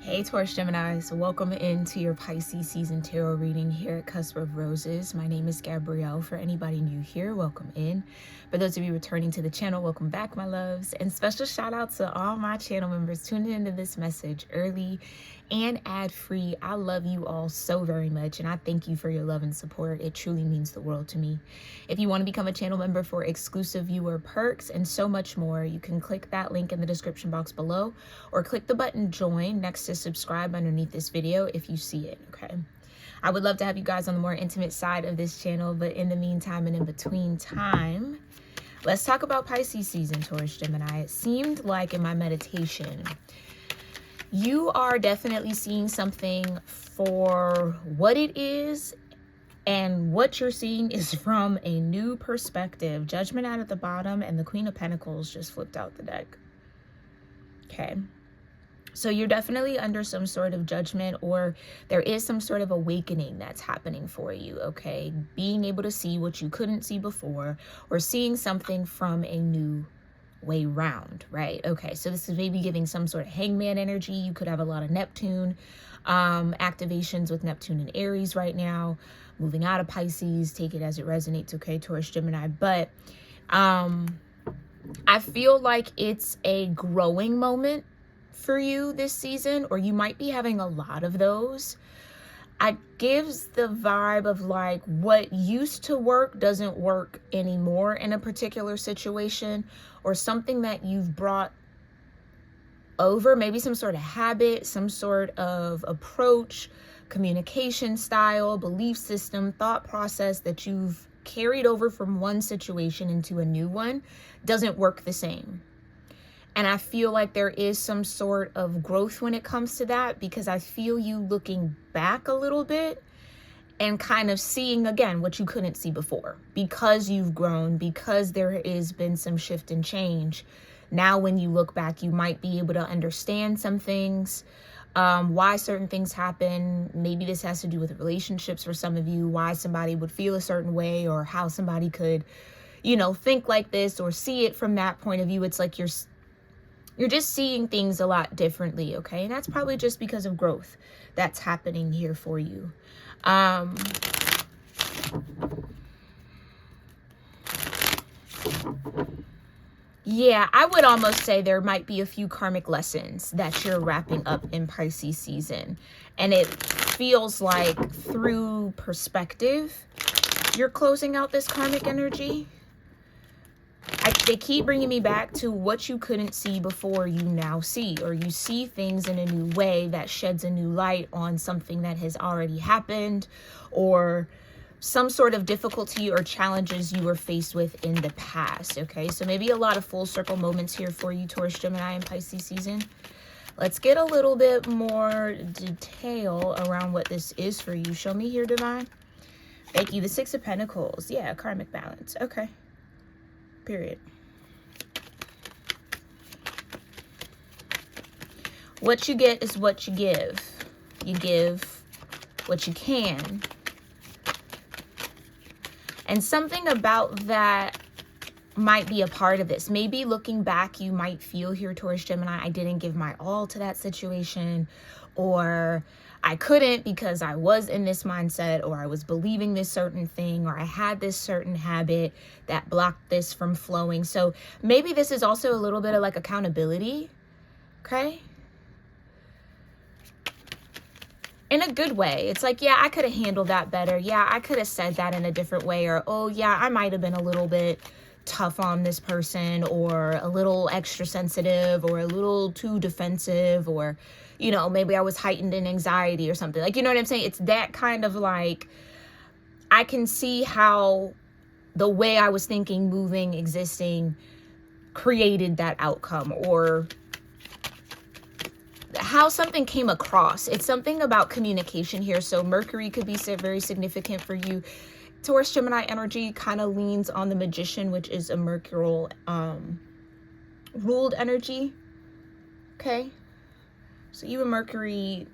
Hey Taurus Gemini, so welcome into your Pisces season tarot reading here at Cusp of Roses. My name is Gabrielle. For anybody new here, welcome in. For those of you returning to the channel, welcome back, my loves. And special shout out to all my channel members tuning into this message early and ad-free. I love you all so very much, and I thank you for your love and support. It truly means the world to me. If you want to become a channel member for exclusive viewer perks and so much more, you can click that link in the description box below or click the button join next to subscribe underneath this video if you see it. Okay, I would love to have you guys on the more intimate side of this channel, but in the meantime and in between time, let's talk about Pisces season, Taurus Gemini. It seemed like in my meditation you are definitely seeing something for what it is, and what you're seeing is from a new perspective. Judgment out at the bottom and the Queen of Pentacles just flipped out the deck. Okay, so you're definitely under some sort of judgment, or there is some sort of awakening that's happening for you. Okay, being able to see what you couldn't see before, or seeing something from a new way round, right? Okay, so this is maybe giving some sort of hangman energy. You could have a lot of Neptune activations with Neptune and Aries right now, moving out of Pisces. Take it as it resonates, okay, Taurus Gemini. But I feel like it's a growing moment for you this season, or you might be having a lot of those. It gives the vibe of like what used to work doesn't work anymore in a particular situation, or something that you've brought over, maybe some sort of habit, some sort of approach, communication style, belief system, thought process that you've carried over from one situation into a new one doesn't work the same. And I feel like there is some sort of growth when it comes to that, because I feel you looking back a little bit and kind of seeing again what you couldn't see before, because you've grown, because there has been some shift and change. Now when you look back, you might be able to understand some things, why certain things happen. Maybe this has to do with relationships for some of you, why somebody would feel a certain way, or how somebody could, you know, think like this or see it from that point of view. It's like you're just seeing things a lot differently, okay? And that's probably just because of growth that's happening here for you. Yeah, I would almost say there might be a few karmic lessons that you're wrapping up in Pisces season. And it feels like through perspective, you're closing out this karmic energy. They keep bringing me back to what you couldn't see before you now see, or you see things in a new way that sheds a new light on something that has already happened, or some sort of difficulty or challenges you were faced with in the past. Okay, so maybe a lot of full circle moments here for you, Taurus Gemini and Pisces season. Let's get a little bit more detail around what this is for you. Show me here, Divine. Thank you. The Six of Pentacles. Yeah, karmic balance. Okay. Period. What you get is what you give. You give what you can. And something about that might be a part of this. Maybe looking back, you might feel here, Taurus Gemini, I didn't give my all to that situation, or I couldn't because I was in this mindset, or I was believing this certain thing, or I had this certain habit that blocked this from flowing. So maybe this is also a little bit of like accountability, okay? In a good way. It's like, yeah, I could have handled that better. Yeah, I could have said that in a different way. Or, oh yeah, I might have been a little bit tough on this person, or a little extra sensitive, or a little too defensive, or, you know, maybe I was heightened in anxiety or something. Like, you know what I'm saying? It's that kind of like, I can see how the way I was thinking, moving, existing created that outcome, or how something came across. It's something about communication here. So Mercury could be very significant for you. Taurus Gemini energy kind of leans on the Magician, which is a Mercurial ruled energy. Okay, so you and Mercury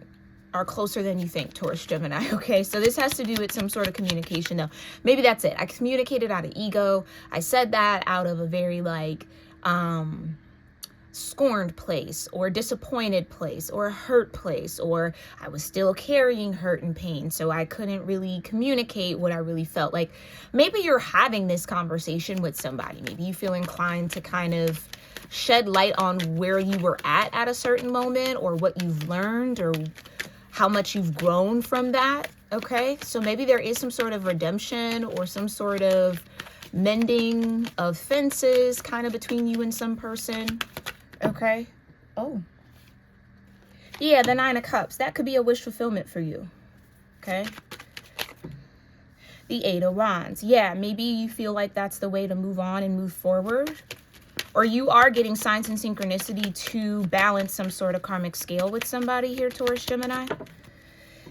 are closer than you think, Taurus Gemini. Okay, so this has to do with some sort of communication though. Maybe that's it. I communicated out of ego. I said that out of a very like scorned place or disappointed place or a hurt place, or I was still carrying hurt and pain, so I couldn't really communicate what I really felt. Like maybe you're having this conversation with somebody. Maybe you feel inclined to kind of shed light on where you were at a certain moment, or what you've learned, or how much you've grown from that. Okay, so maybe there is some sort of redemption or some sort of mending of fences kind of between you and some person. Okay. Oh. Yeah, the 9 of Cups. That could be a wish fulfillment for you. Okay. The 8 of Wands. Yeah, maybe you feel like that's the way to move on and move forward. Or you are getting signs and synchronicity to balance some sort of karmic scale with somebody here, Taurus, Gemini.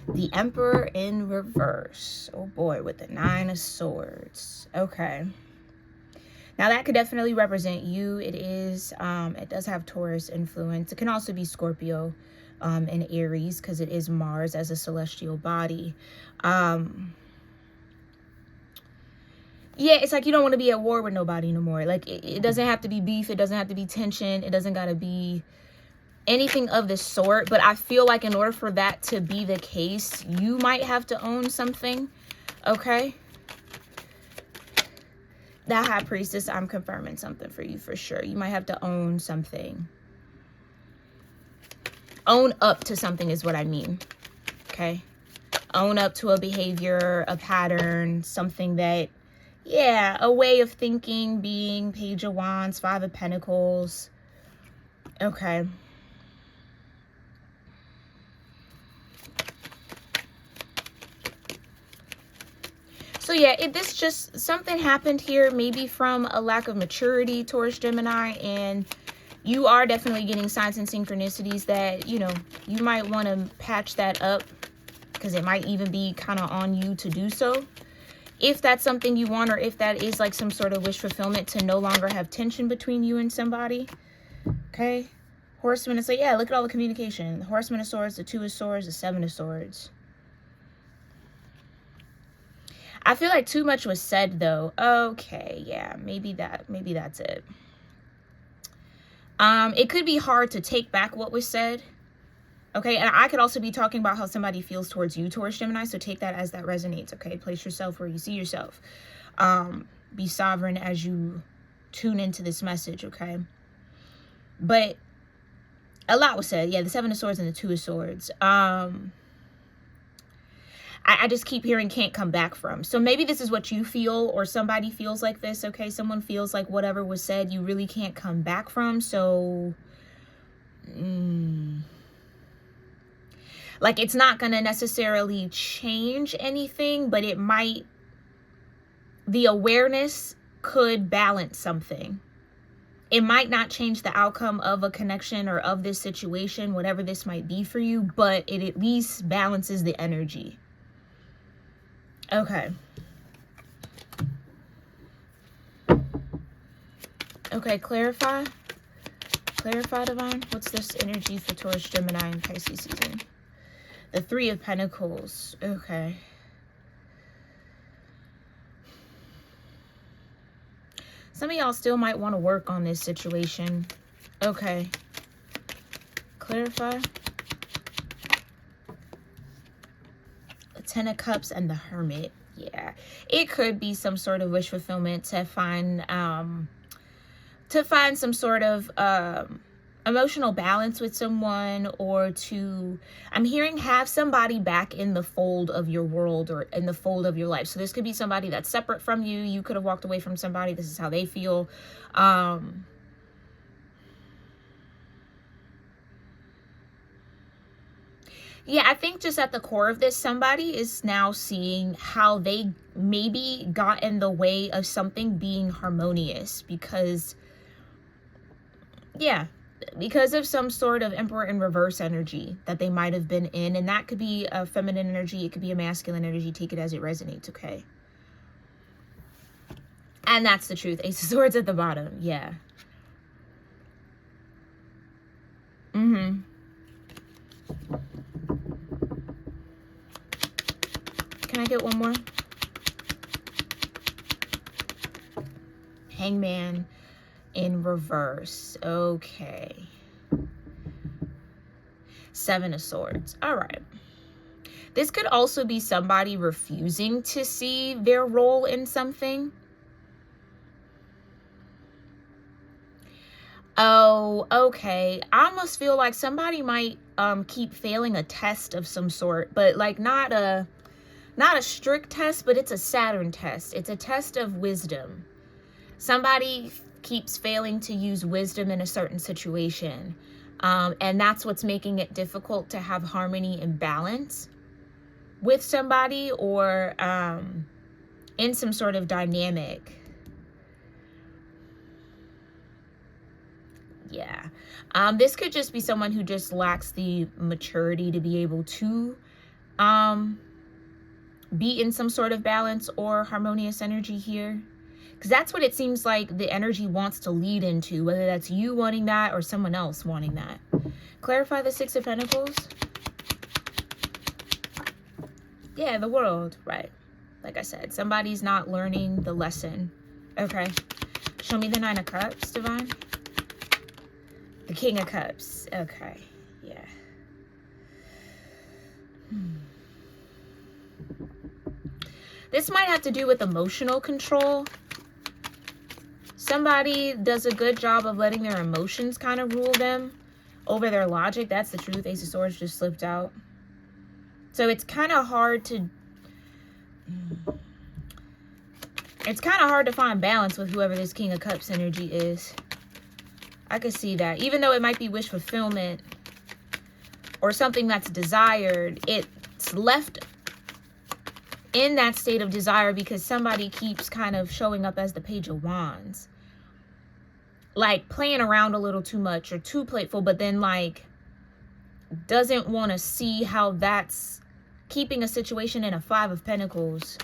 The Emperor in reverse. Oh boy, with the 9 of Swords. Okay. Now that could definitely represent you. It is, it does have Taurus influence. It can also be Scorpio and Aries, because it is Mars as a celestial body. Yeah, it's like you don't want to be at war with nobody no more. Like it doesn't have to be beef. It doesn't have to be tension. It doesn't got to be anything of this sort. But I feel like in order for that to be the case, you might have to own something. Okay. That High Priestess, I'm confirming something for you for sure. You might have to own something. Own up to something is what I mean. Okay. Own up to a behavior, a pattern, something that, yeah, a way of thinking, being. Page of Wands, 5 of Pentacles. Okay. So yeah, this just, something happened here, maybe from a lack of maturity, Taurus, Gemini, and you are definitely getting signs and synchronicities that, you know, you might want to patch that up, because it might even be kind of on you to do so. If that's something you want, or if that is like some sort of wish fulfillment to no longer have tension between you and somebody. Okay. Horseman is like, yeah, look at all the communication. The Horseman of Swords, the 2 of Swords, the 7 of Swords. I feel like too much was said though. Okay, yeah, maybe that's it. It could be hard to take back what was said. Okay, and I could also be talking about how somebody feels towards you, Taurus, Gemini, so take that as that resonates, okay? Place yourself where you see yourself. Be sovereign as you tune into this message, okay? But a lot was said. Yeah, the 7 of Swords and the 2 of Swords. I just keep hearing can't come back from. So maybe this is what you feel, or somebody feels like this, okay? Someone feels like whatever was said, you really can't come back from. So, like, it's not going to necessarily change anything, but it might, the awareness could balance something. It might not change the outcome of a connection or of this situation, whatever this might be for you, but it at least balances the energy. Okay. Okay, clarify. Clarify, Divine. What's this energy for Taurus, Gemini, and Pisces season? The 3 of Pentacles. Okay. Some of y'all still might want to work on this situation. Okay. Clarify. 10 of Cups and the Hermit. Yeah, it could be some sort of wish fulfillment to find some sort of emotional balance with someone, or to, I'm hearing, have somebody back in the fold of your world, or in the fold of your life. So this could be somebody that's separate from you. You could have walked away from somebody. This is how they feel. Yeah, I think just at the core of this, somebody is now seeing how they maybe got in the way of something being harmonious, because, yeah, because of some sort of Emperor in reverse energy that they might have been in. And that could be a feminine energy. It could be a masculine energy. Take it as it resonates, okay? And that's the truth. Ace of Swords at the bottom. Yeah. Can I get one more? Hangman. in reverse. Okay. Seven of Swords. All right. This could also be somebody refusing to see their role in something. Oh, okay. I almost feel like somebody might keep failing a test of some sort, but like not a strict test, but it's a Saturn test. It's a test of wisdom. Somebody keeps failing to use wisdom in a certain situation. And that's what's making it difficult to have harmony and balance with somebody, or in some sort of dynamic. Yeah. This could just be someone who just lacks the maturity to be able to be in some sort of balance or harmonious energy here. Because that's what it seems like the energy wants to lead into, whether that's you wanting that or someone else wanting that. Clarify the Six of Pentacles. Yeah, the world, right. Like I said, somebody's not learning the lesson. Okay. Show me the Nine of Cups, Divine. The King of Cups. Okay. Yeah. This might have to do with emotional control. Somebody does a good job of letting their emotions kind of rule them over their logic. That's the truth. Ace of Swords just slipped out. So it's kind of hard to... It's kind of hard to find balance with whoever this King of Cups energy is. I could see that. Even though it might be wish fulfillment or something that's desired, it's left in that state of desire because somebody keeps kind of showing up as the Page of Wands. Like playing around a little too much or too playful, but then like doesn't want to see how that's keeping a situation in a Five of Pentacles.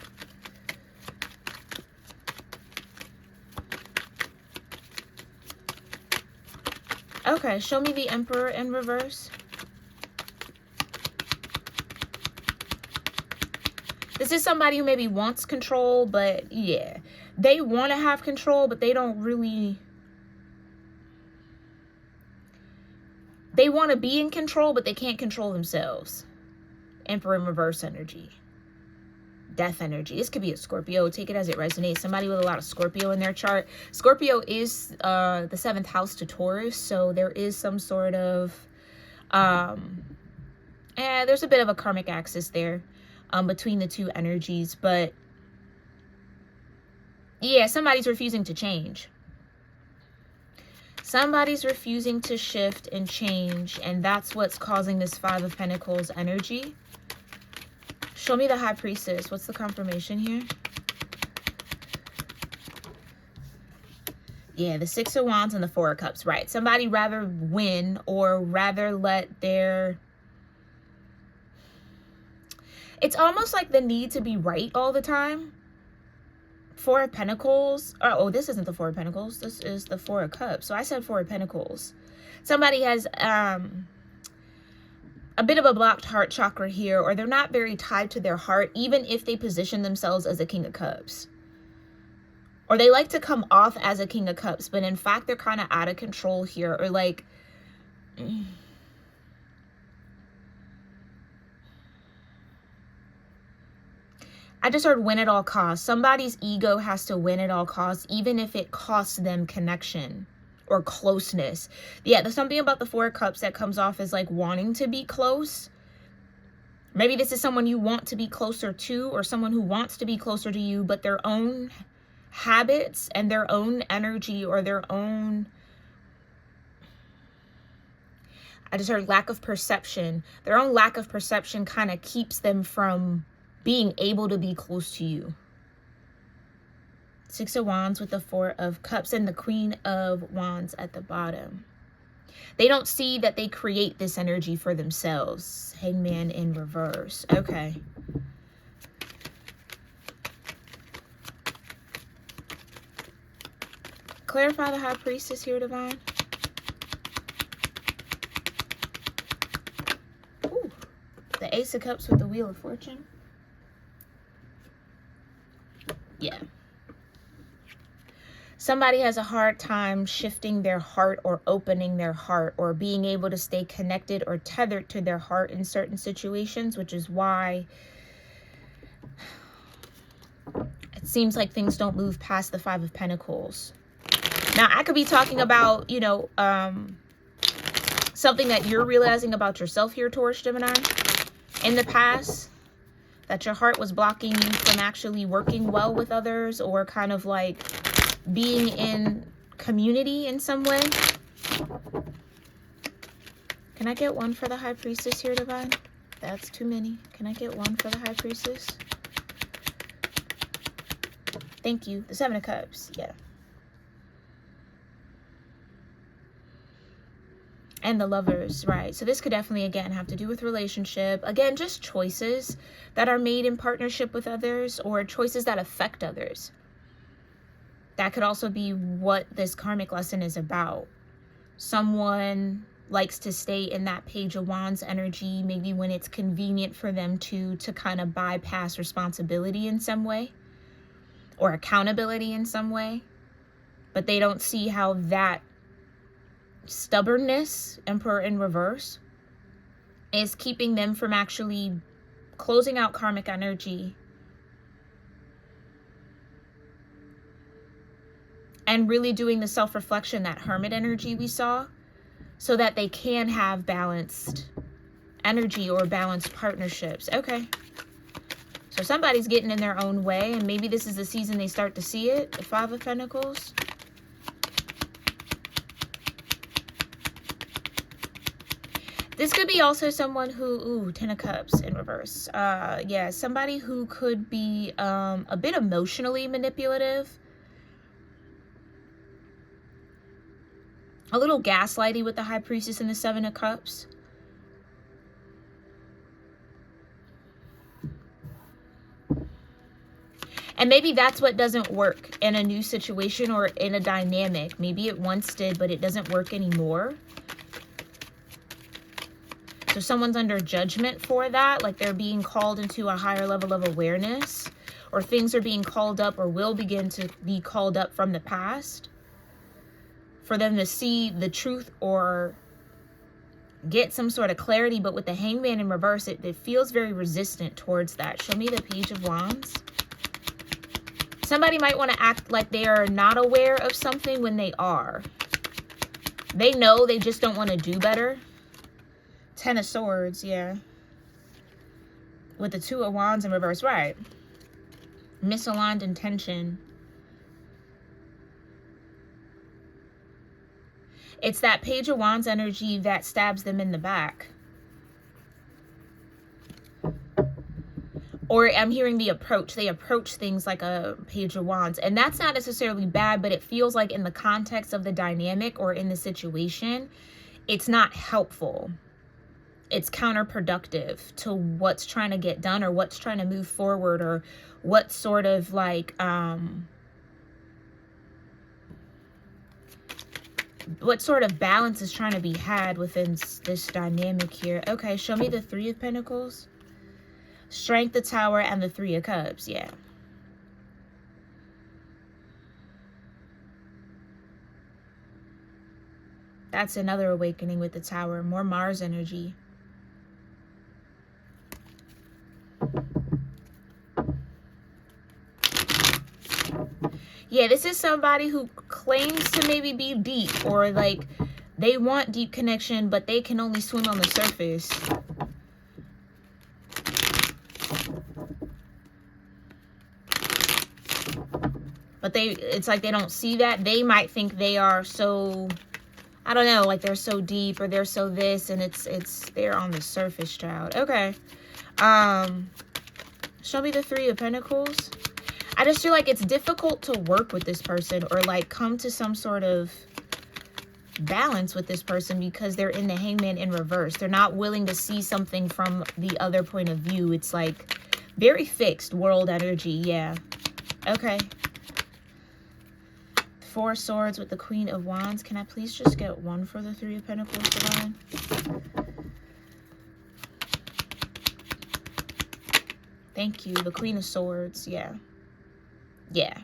Okay, show me the Emperor in reverse. This is somebody who maybe wants control, but yeah, they want to have control, but they don't really... They want to be in control, but they can't control themselves. Emperor in reverse energy. Death energy. This could be a Scorpio. Take it as it resonates. Somebody with a lot of Scorpio in their chart. Scorpio is the 7th house to Taurus, so there is some sort of... there's a bit of a karmic axis there between the two energies, but yeah, somebody's refusing to change. Somebody's refusing to shift and change, and that's what's causing this Five of Pentacles energy. Show me the High Priestess. What's the confirmation here? Yeah, the Six of Wands and the Four of Cups. Right. Somebody rather win or rather let their... It's almost like the need to be right all the time. Four of Pentacles. Oh, this isn't the Four of Pentacles. This is the Four of Cups. So I said Four of Pentacles. Somebody has a bit of a blocked heart chakra here, or they're not very tied to their heart, even if they position themselves as a King of Cups. Or they like to come off as a King of Cups, but in fact, they're kind of out of control here. Or like... I just heard win at all costs. Somebody's ego has to win at all costs, even if it costs them connection or closeness. Yeah, there's something about the Four of Cups that comes off as like wanting to be close. Maybe this is someone you want to be closer to, or someone who wants to be closer to you, but their own habits and their own energy or their own... I just heard lack of perception. Their own lack of perception kind of keeps them from being able to be close to you. Six of Wands with the Four of Cups and the Queen of Wands at the bottom. They don't see that they create this energy for themselves. Hangman in reverse. Okay. Clarify the High Priestess here, Divine. Ooh, the Ace of Cups with the Wheel of Fortune. Yeah. Somebody has a hard time shifting their heart or opening their heart or being able to stay connected or tethered to their heart in certain situations, which is why it seems like things don't move past the Five of Pentacles. Now, I could be talking about, you know, something that you're realizing about yourself here, Taurus, Gemini, in the past, that your heart was blocking you from actually working well with others or kind of like being in community in some way. Can I get one for the High Priestess here, Divine? That's too many. Can I get one for the High Priestess? Thank you. The Seven of Cups. Yeah. And the Lovers, right? So this could definitely, again, have to do with relationship. Again, just choices that are made in partnership with others or choices that affect others. That could also be what this karmic lesson is about. Someone likes to stay in that Page of Wands energy, maybe when it's convenient for them to kind of bypass responsibility in some way or accountability in some way. But they don't see how that stubbornness, Emperor in reverse, is keeping them from actually closing out karmic energy and really doing the self-reflection, that Hermit energy we saw, so that they can have balanced energy or balanced partnerships. Okay. So somebody's getting in their own way, and maybe this is the season they start to see it. The Five of Pentacles. This could be also someone who, Ten of Cups in reverse. Yeah, somebody who could be a bit emotionally manipulative. A little gaslighty with the High Priestess and the Seven of Cups. And maybe that's what doesn't work in a new situation or in a dynamic. Maybe it once did, but it doesn't work anymore. So someone's under judgment for that, like they're being called into a higher level of awareness, or things are being called up or will begin to be called up from the past for them to see the truth or get some sort of clarity. But with the Hangman in reverse, it feels very resistant towards that. Show me the Page of Wands. Somebody might want to act like they are not aware of something when they are. They know, they just don't want to do better. Ten of Swords, yeah. With the Two of Wands in reverse, right. Misaligned intention. It's that Page of Wands energy that stabs them in the back. Or I'm hearing the approach. They approach things like a Page of Wands. And that's not necessarily bad, but it feels like in the context of the dynamic or in the situation, it's not helpful. It's counterproductive to what's trying to get done or what's trying to move forward or what sort of like, what sort of balance is trying to be had within this dynamic here. Okay, show me the Three of Pentacles. Strength, the Tower, and the Three of Cups. Yeah. That's another awakening with the Tower. More Mars energy. Yeah, this is somebody who claims to maybe be deep or like they want deep connection, but they can only swim on the surface. But it's like they don't see that. They might think they are so, I don't know, like they're so deep or they're so this, and they're on the surface, child. Okay. Show me the Three of Pentacles. I just feel like it's difficult to work with this person or like come to some sort of balance with this person because they're in the Hangman in reverse. They're not willing to see something from the other point of view. It's like very fixed world energy. Yeah. Okay. Four Swords with the Queen of Wands. Can I please just get one for the Three of Pentacles, Divine? Thank you. The Queen of Swords. Yeah. Yeah.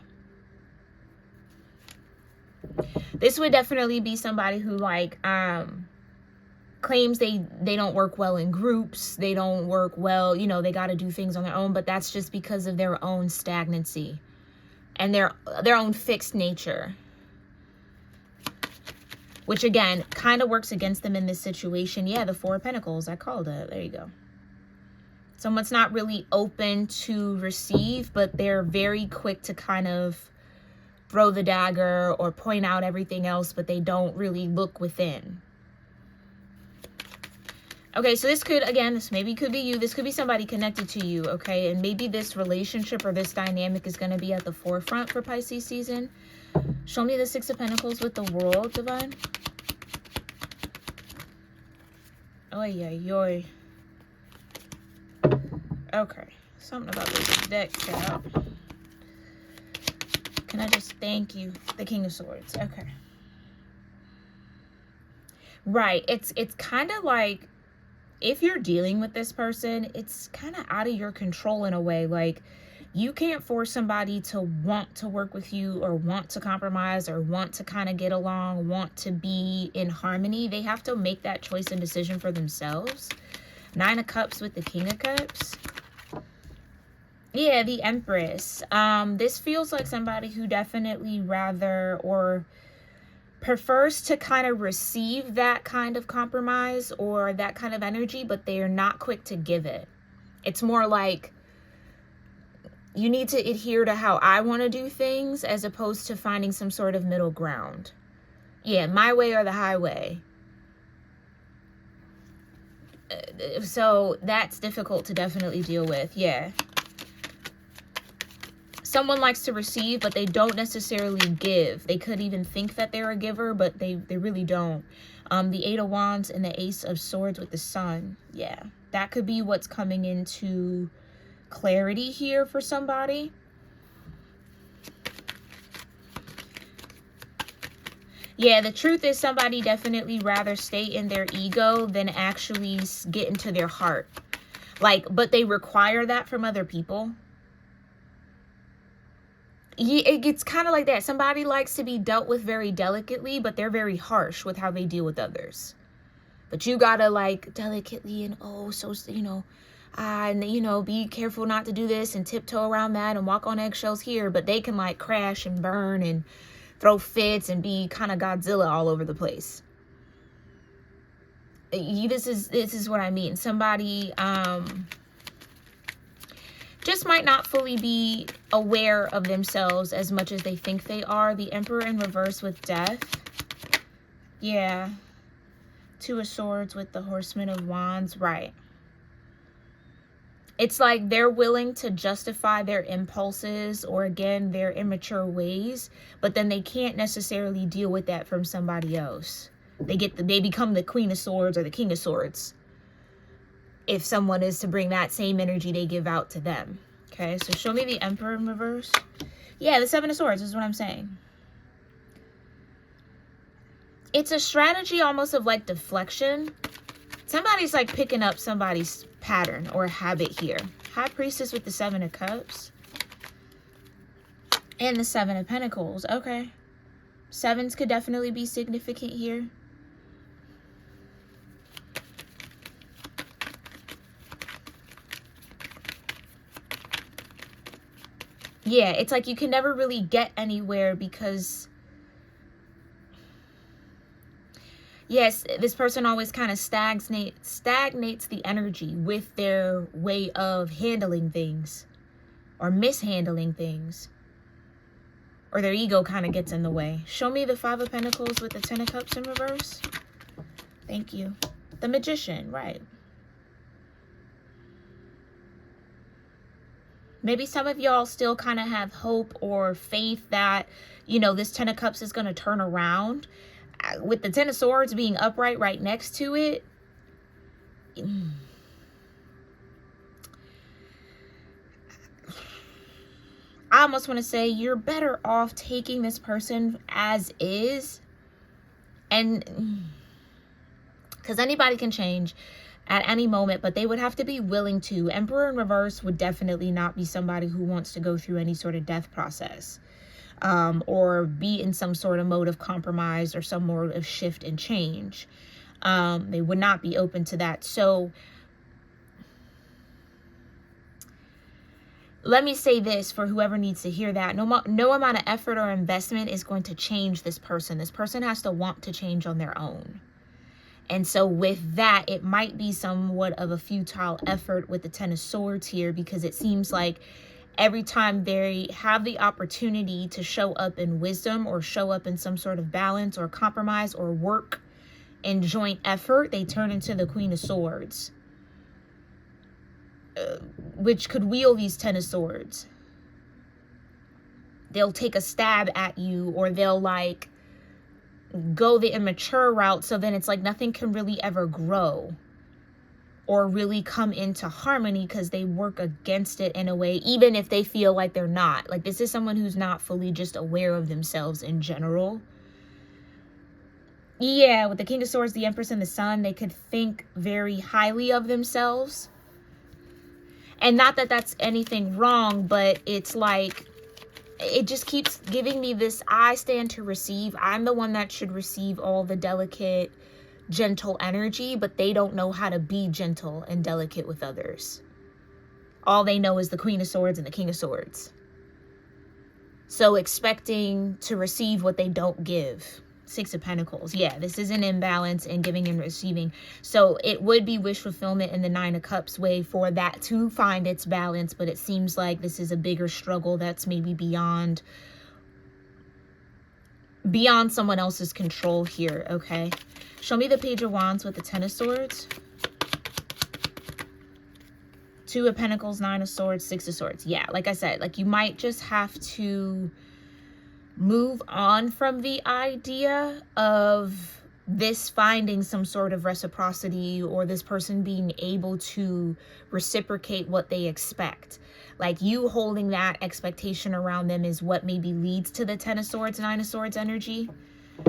This would definitely be somebody who like claims they don't work well in groups, they don't work well, you know, they got to do things on their own, but that's just because of their own stagnancy and their own fixed nature, which again kind of works against them in this situation. Yeah, the Four of Pentacles, I called it. There you go. Someone's not really open to receive, but they're very quick to kind of throw the dagger or point out everything else, but they don't really look within. Okay, so this could, again, this maybe could be you. This could be somebody connected to you, okay? And maybe this relationship or this dynamic is going to be at the forefront for Pisces season. Show me the Six of Pentacles with the World, Divine. Oy, oy, oy. Okay, something about this deck out. Can I just thank you? The King of Swords. Okay. Right, it's kind of like, if you're dealing with this person, it's kind of out of your control in a way. Like, you can't force somebody to want to work with you or want to compromise or want to kind of get along, want to be in harmony. They have to make that choice and decision for themselves. Nine of Cups with the King of Cups. Yeah, the Empress. This feels like somebody who definitely rather or prefers to kind of receive that kind of compromise or that kind of energy, but they are not quick to give it. It's more like, you need to adhere to how I want to do things as opposed to finding some sort of middle ground. Yeah, my way or the highway. So that's difficult to definitely deal with. Yeah. Someone likes to receive, but they don't necessarily give. They could even think that they're a giver, but they really don't. The Eight of Wands and the Ace of Swords with the Sun. Yeah, that could be what's coming into clarity here for somebody. Yeah, the truth is somebody definitely rather stay in their ego than actually get into their heart. Like, but they require that from other people. It gets kind of like that. Somebody likes to be dealt with very delicately, but they're very harsh with how they deal with others. But you gotta like delicately and be careful not to do this and tiptoe around that and walk on eggshells here. But they can like crash and burn and throw fits and be kind of Godzilla all over the place. This is what I mean. Somebody just might not fully be aware of themselves as much as they think they are. The Emperor in reverse with Death. Yeah. Two of Swords with the Horseman of Wands. Right. It's like they're willing to justify their impulses or, again, their immature ways, but then they can't necessarily deal with that from somebody else. They become the Queen of Swords or the King of Swords if someone is to bring that same energy they give out to them. Okay, so show me the Emperor in reverse. Yeah, the Seven of Swords is what I'm saying. It's a strategy almost of like deflection. Somebody's like picking up somebody's pattern or habit here. High Priestess with the Seven of Cups. And the Seven of Pentacles. Okay. Sevens could definitely be significant here. Yeah, it's like you can never really get anywhere because, yes, this person always kind of stagnates the energy with their way of handling things or mishandling things, or their ego kind of gets in the way. Show me the Five of Pentacles with the Ten of Cups in reverse. Thank you. The Magician, right. Maybe some of y'all still kind of have hope or faith that, this Ten of Cups is going to turn around. With the Ten of Swords being upright right next to it, I almost want to say you're better off taking this person as is. And because anybody can change at any moment, but they would have to be willing to. Emperor in reverse would definitely not be somebody who wants to go through any sort of death process. or be in some sort of mode of compromise or some mode of shift and change. They would not be open to that. So let me say this for whoever needs to hear that. No amount of effort or investment is going to change this person. This person has to want to change on their own. And so with that, it might be somewhat of a futile effort with the Ten of Swords here, because it seems like every time they have the opportunity to show up in wisdom or show up in some sort of balance or compromise or work and joint effort, they turn into the Queen of Swords, which could wield these Ten of Swords. They'll take a stab at you, or they'll like go the immature route, so then it's like nothing can really ever grow or really come into harmony because they work against it in a way, even if they feel like they're not. Like, this is someone who's not fully just aware of themselves in general. Yeah, with the King of Swords, the Empress, and the Sun, they could think very highly of themselves. And not that that's anything wrong, but it's like, it just keeps giving me this, I stand to receive. I'm the one that should receive all the delicate, gentle energy, but they don't know how to be gentle and delicate with others. All they know is the Queen of Swords and the King of Swords. So expecting to receive what they don't give. Six of Pentacles. Yeah, this is an imbalance in giving and receiving. So it would be wish fulfillment in the Nine of Cups way for that to find its balance, but it seems like this is a bigger struggle that's maybe beyond someone else's control here. Okay, show me the Page of Wands with the Ten of Swords, Two of Pentacles, Nine of Swords, Six of Swords. Yeah, like I said, like you might just have to move on from the idea of this finding some sort of reciprocity, or this person being able to reciprocate what they expect. Like, you holding that expectation around them is what maybe leads to the Ten of Swords, Nine of Swords energy.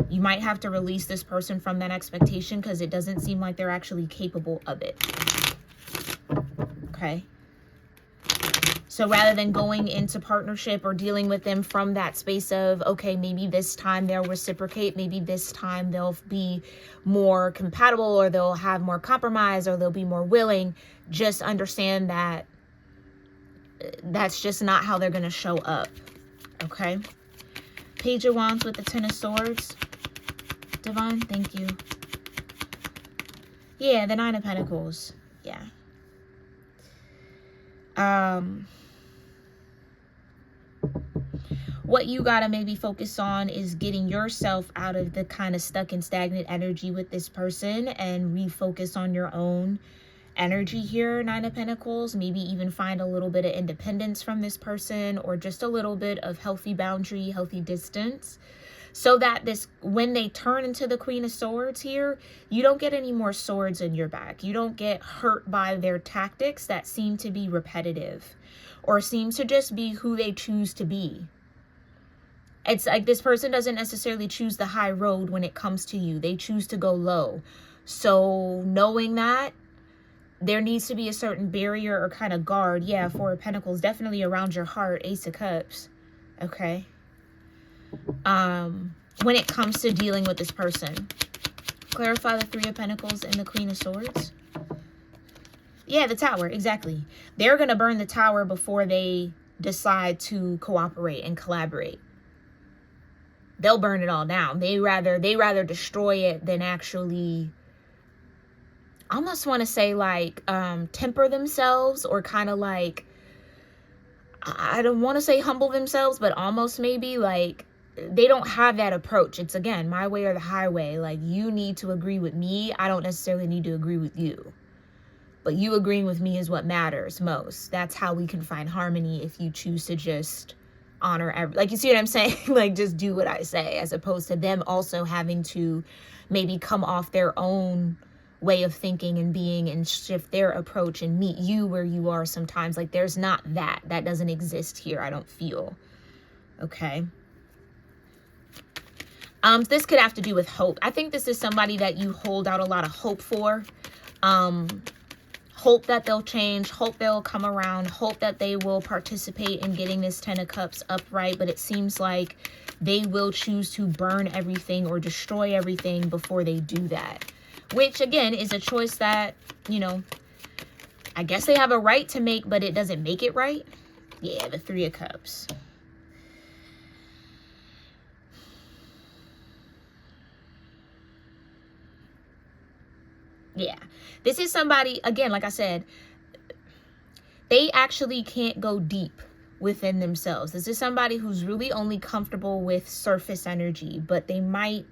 You might have to release this person from that expectation because it doesn't seem like they're actually capable of it. Okay. So rather than going into partnership or dealing with them from that space of, okay, maybe this time they'll reciprocate, maybe this time they'll be more compatible, or they'll have more compromise, or they'll be more willing, just understand that that's just not how they're going to show up. Okay. Page of Wands with the Ten of Swords. Divine, thank you. Yeah, the Nine of Pentacles. Yeah. What you gotta maybe focus on is getting yourself out of the kind of stuck and stagnant energy with this person and refocus on your own energy here, Nine of Pentacles. Maybe even find a little bit of independence from this person, or just a little bit of healthy boundary, healthy distance, so that this, when they turn into the Queen of Swords here, you don't get any more swords in your back. You don't get hurt by their tactics that seem to be repetitive or seem to just be who they choose to be. It's like this person doesn't necessarily choose the high road when it comes to you. They choose to go low. So knowing that, there needs to be a certain barrier or kind of guard. Yeah, Four of Pentacles, definitely around your heart, Ace of Cups. Okay. When it comes to dealing with this person. Clarify the Three of Pentacles and the Queen of Swords. Yeah, the Tower, exactly. They're going to burn the Tower before they decide to cooperate and collaborate. They'll burn it all down. They rather destroy it than actually, I almost want to say like, temper themselves, or kind of like, I don't want to say humble themselves, but almost maybe like, they don't have that approach. It's, again, my way or the highway. Like, you need to agree with me. I don't necessarily need to agree with you. But you agreeing with me is what matters most. That's how we can find harmony, if you choose to just honor like, you see what I'm saying? Like, just do what I say, as opposed to them also having to maybe come off their own way of thinking and being and shift their approach and meet you where you are sometimes. Like, there's not that doesn't exist here, I don't feel. Okay. This could have to do with hope. I think this is somebody that you hold out a lot of hope for. hope that they'll change, hope they'll come around, hope that they will participate in getting this 10 of Cups upright. But it seems like they will choose to burn everything or destroy everything before they do that. Which, again, is a choice that, you know, I guess they have a right to make, but it doesn't make it right. Yeah, the 3 of Cups. Yeah, this is somebody, again, like I said, they actually can't go deep within themselves. This is somebody who's really only comfortable with surface energy, but they might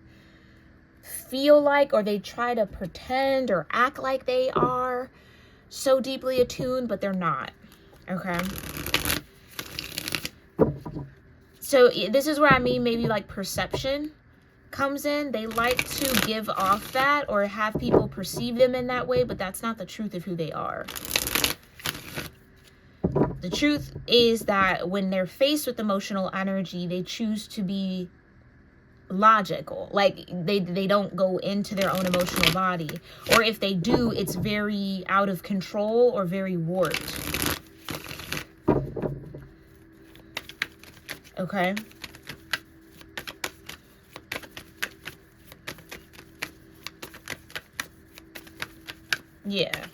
feel like, or they try to pretend or act like they are so deeply attuned, but they're not. Okay. So this is where I mean maybe like perception comes in. They like to give off that or have people perceive them in that way, but that's not the truth of who they are. The truth is that when they're faced with emotional energy, they choose to be logical. Like they don't go into their own emotional body, or if they do, it's very out of control or very warped. Okay. Yeah.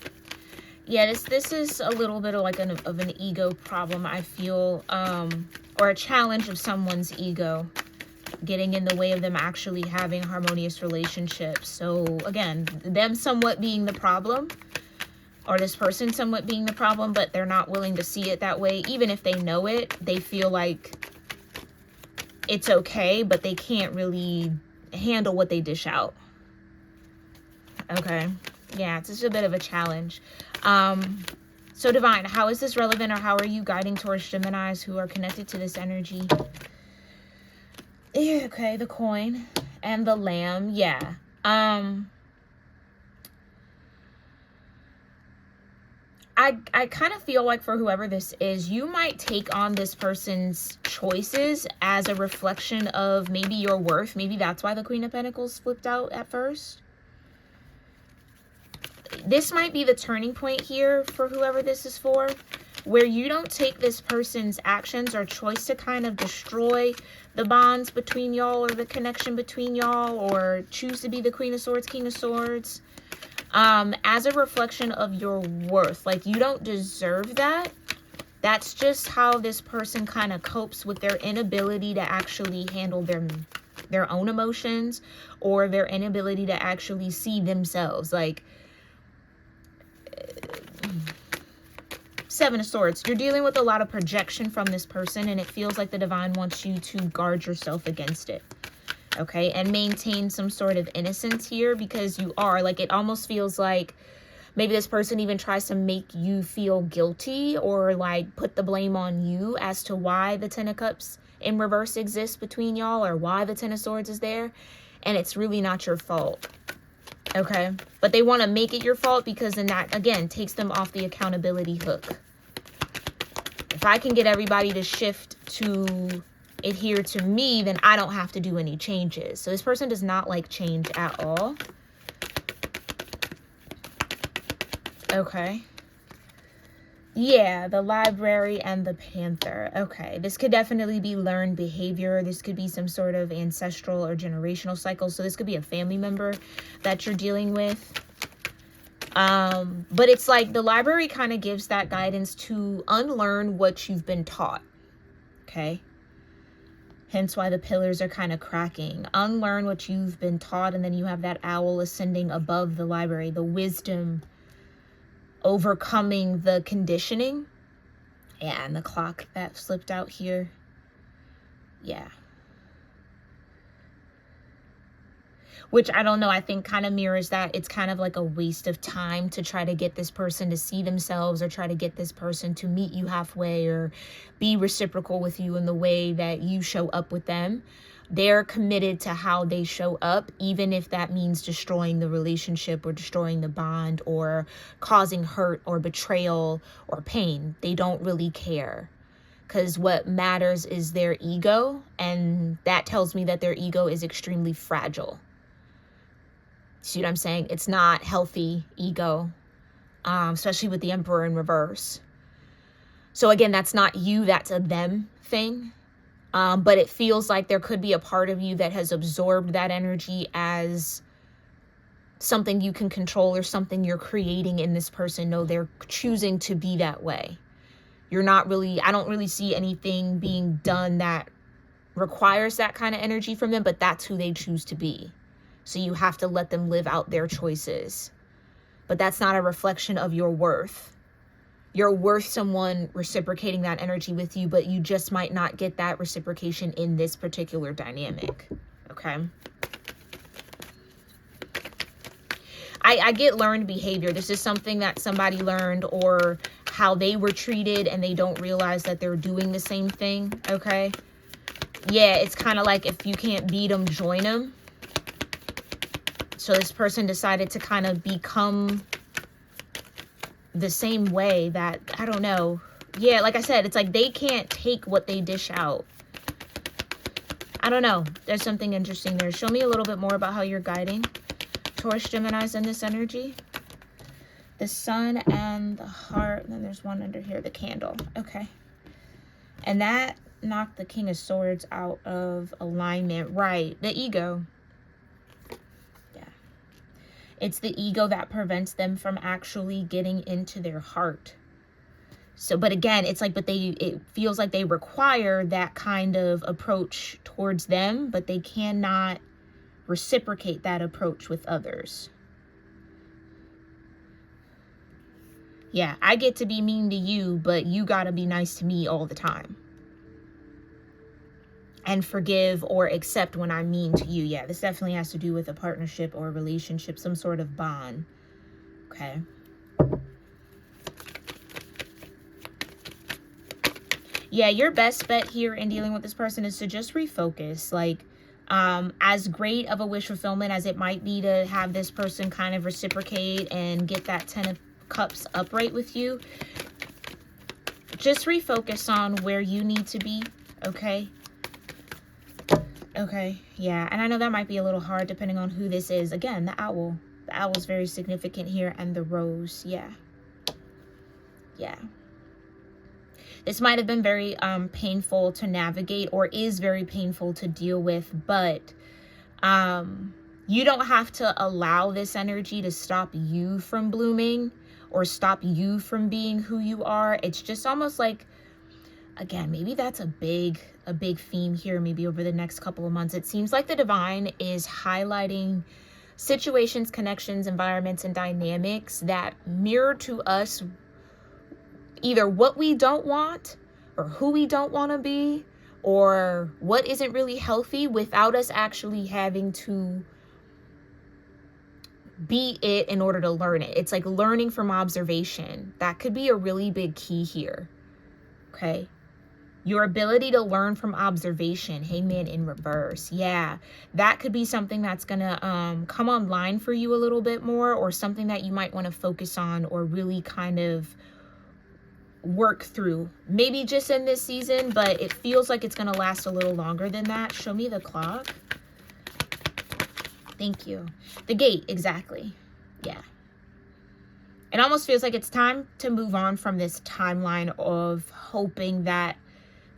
Yeah, this is a little bit of like an ego problem, I feel, or a challenge of someone's ego getting in the way of them actually having harmonious relationships. So again, them somewhat being the problem, or this person somewhat being the problem, but they're not willing to see it that way. Even if they know it, they feel like it's okay, but they can't really handle what they dish out. Okay. Yeah, it's just a bit of a challenge. So Divine, how is this relevant, or how are you guiding towards Geminis who are connected to this energy? Yeah, okay, the coin and the lamb. Yeah. I kind of feel like for whoever this is, you might take on this person's choices as a reflection of maybe your worth. Maybe that's why the Queen of Pentacles flipped out at first. This might be the turning point here for whoever this is for, where you don't take this person's actions or choice to kind of destroy the bonds between y'all or the connection between y'all, or choose to be the Queen of Swords, King of Swords, as a reflection of your worth. Like, you don't deserve that. That's just how this person kind of copes with their inability to actually handle their own emotions, or their inability to actually see themselves. Like, 7 of Swords, you're dealing with a lot of projection from this person, and it feels like the Divine wants you to guard yourself against it. Okay, and maintain some sort of innocence here, because you are, like, it almost feels like maybe this person even tries to make you feel guilty, or like put the blame on you as to why the 10 of Cups in reverse exists between y'all, or why the 10 of Swords is there, and it's really not your fault. Okay, but they want to make it your fault, because then that, again, takes them off the accountability hook. If I can get everybody to shift to adhere to me, then I don't have to do any changes. So this person does not like change at all. Okay. Yeah, the library and the panther. Okay, this could definitely be learned behavior. This could be some sort of ancestral or generational cycle. So this could be a family member that you're dealing with. But it's like the library kind of gives that guidance to unlearn what you've been taught. Okay. Hence why the pillars are kind of cracking. Unlearn what you've been taught, and then you have that owl ascending above the library, the wisdom, overcoming the conditioning. Yeah, and the clock that slipped out here. Yeah. Which, I don't know, I think kind of mirrors that. It's kind of like a waste of time to try to get this person to see themselves, or try to get this person to meet you halfway, or be reciprocal with you in the way that you show up with them. They're committed to how they show up, even if that means destroying the relationship, or destroying the bond, or causing hurt or betrayal or pain. They don't really care, because what matters is their ego, and that tells me that their ego is extremely fragile. See what I'm saying? It's not healthy ego. especially with the Emperor in reverse. So again, that's not you, that's a them thing. But it feels like there could be a part of you that has absorbed that energy as something you can control or something you're creating in this person. No, they're choosing to be that way. You're not really, I don't really see anything being done that requires that kind of energy from them, but that's who they choose to be. So you have to let them live out their choices. But that's not a reflection of your worth. You're worth someone reciprocating that energy with you, but you just might not get that reciprocation in this particular dynamic. Okay? I get learned behavior. This is something that somebody learned, or how they were treated and they don't realize that they're doing the same thing. Okay? Yeah, it's kind of like if you can't beat them, join them. So this person decided to kind of become the same way that, I don't know. Yeah, like I said, it's like they can't take what they dish out. I don't know. There's something interesting there. Show me a little bit more about how you're guiding Taurus, Geminis in this energy. The sun and the heart. And then there's one under here, the candle. Okay. And that knocked the King of Swords out of alignment. Right. The ego. Yeah. It's the ego that prevents them from actually getting into their heart. So, but again, it's like, it feels like they require that kind of approach towards them, but they cannot reciprocate that approach with others. Yeah, I get to be mean to you, but you gotta be nice to me all the time. And forgive or accept when I'm mean to you. Yeah, this definitely has to do with a partnership or a relationship, some sort of bond. Okay. Yeah, your best bet here in dealing with this person is to just refocus. Like, as great of a wish fulfillment as it might be to have this person kind of reciprocate and get that 10 of Cups upright with you, just refocus on where you need to be. Okay. Okay. Yeah. And I know that might be a little hard depending on who this is. Again, the owl. The owl is very significant here, and the rose. Yeah. Yeah. This might have been very painful to navigate, or is very painful to deal with, but you don't have to allow this energy to stop you from blooming or stop you from being who you are. It's just almost like, again, maybe that's a big theme here, maybe over the next couple of months. It seems like the divine is highlighting situations, connections, environments, and dynamics that mirror to us either what we don't want, or who we don't want to be, or what isn't really healthy, without us actually having to be it in order to learn it. It's like learning from observation. That could be a really big key here. Okay. Your ability to learn from observation. Hangman in reverse. Yeah. That could be something that's going to come online for you a little bit more, or something that you might want to focus on or really kind of work through. Maybe just in this season, but it feels like it's going to last a little longer than that. Show me the clock. Thank you. The gate, exactly. Yeah. It almost feels like it's time to move on from this timeline of hoping that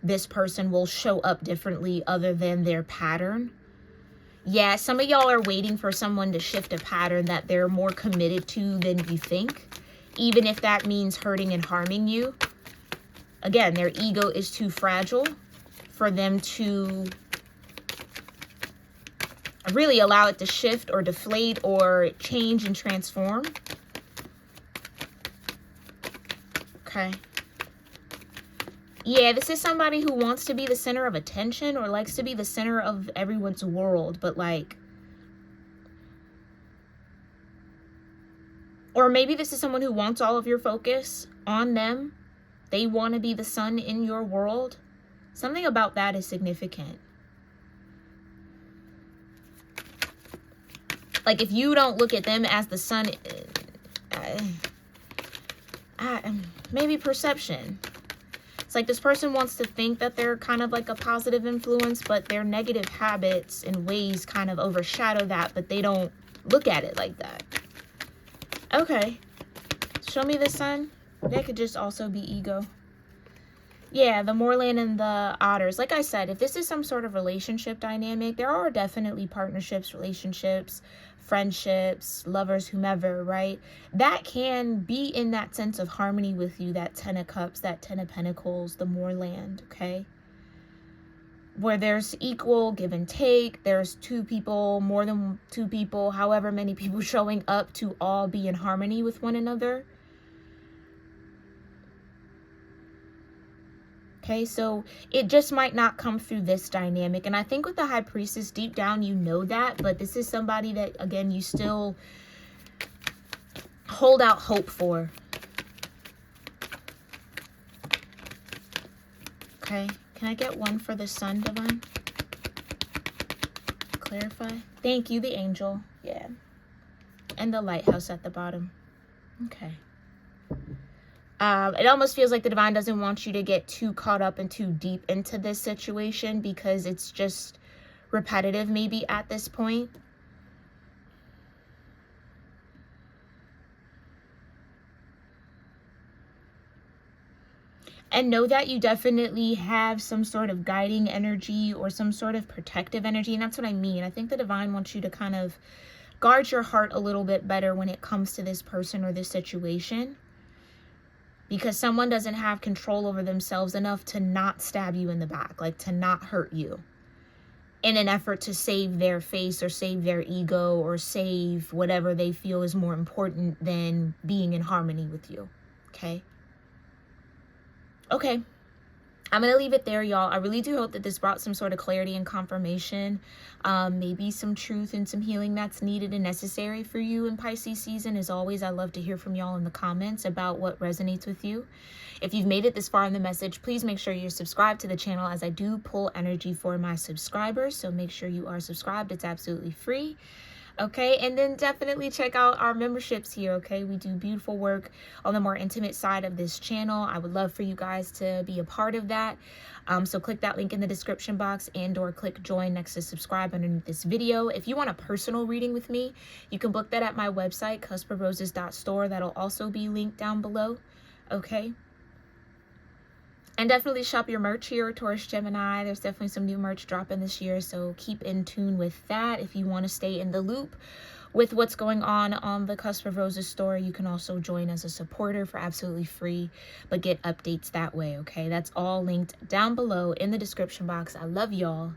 this person will show up differently other than their pattern. Yeah, some of y'all are waiting for someone to shift a pattern that they're more committed to than you think, even if that means hurting and harming you. Again, their ego is too fragile for them to really allow it to shift or deflate or change and transform. Okay. Yeah, this is somebody who wants to be the center of attention or likes to be the center of everyone's world, but like, or maybe this is someone who wants all of your focus on them. They want to be the sun in your world. Something about that is significant. Like, if you don't look at them as the sun, maybe perception. It's like this person wants to think that they're kind of like a positive influence, but their negative habits and ways kind of overshadow that, but they don't look at it like that. Okay. Show me the sun. That could just also be ego. Yeah, the moorland and the otters. Like I said, if this is some sort of relationship dynamic, there are definitely partnerships, relationships, friendships, lovers, whomever, right? That can be in that sense of harmony with you, that 10 of cups, that 10 of pentacles, the moorland, okay? Where there's equal give and take, there's two people, more than two people, however many people showing up to all be in harmony with one another. Okay, so it just might not come through this dynamic. And I think with the High Priestess, deep down, you know that. But this is somebody that, again, you still hold out hope for. Okay, can I get one for the sun, Divine? Clarify. Thank you, the angel. Yeah. And the lighthouse at the bottom. Okay. It almost feels like the divine doesn't want you to get too caught up and too deep into this situation because it's just repetitive maybe at this point. And know that you definitely have some sort of guiding energy or some sort of protective energy. And that's what I mean. I think the divine wants you to kind of guard your heart a little bit better when it comes to this person or this situation. Because someone doesn't have control over themselves enough to not stab you in the back, like to not hurt you in an effort to save their face or save their ego or save whatever they feel is more important than being in harmony with you. Okay? Okay. I'm going to leave it there, y'all. I really do hope that this brought some sort of clarity and confirmation. Maybe some truth and some healing that's needed and necessary for you in Pisces season. As always, I love to hear from y'all in the comments about what resonates with you. If you've made it this far in the message, please make sure you're subscribed to the channel as I do pull energy for my subscribers. So make sure you are subscribed. It's absolutely free. Okay, and then definitely check out our memberships here. Okay, we do beautiful work on the more intimate side of this channel. I would love for you guys to be a part of that. So click that link in the description box and or click join next to subscribe underneath this video. If you want a personal reading with me, you can book that at my website, cuspofroses.store. That'll also be linked down below. Okay. And definitely shop your merch here, Taurus, Gemini. There's definitely some new merch dropping this year, so keep in tune with that. If you want to stay in the loop with what's going on the Cusp of Roses store, you can also join as a supporter for absolutely free, but get updates that way, okay? That's all linked down below in the description box. I love y'all,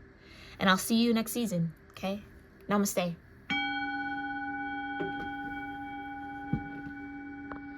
and I'll see you next season, okay? Namaste.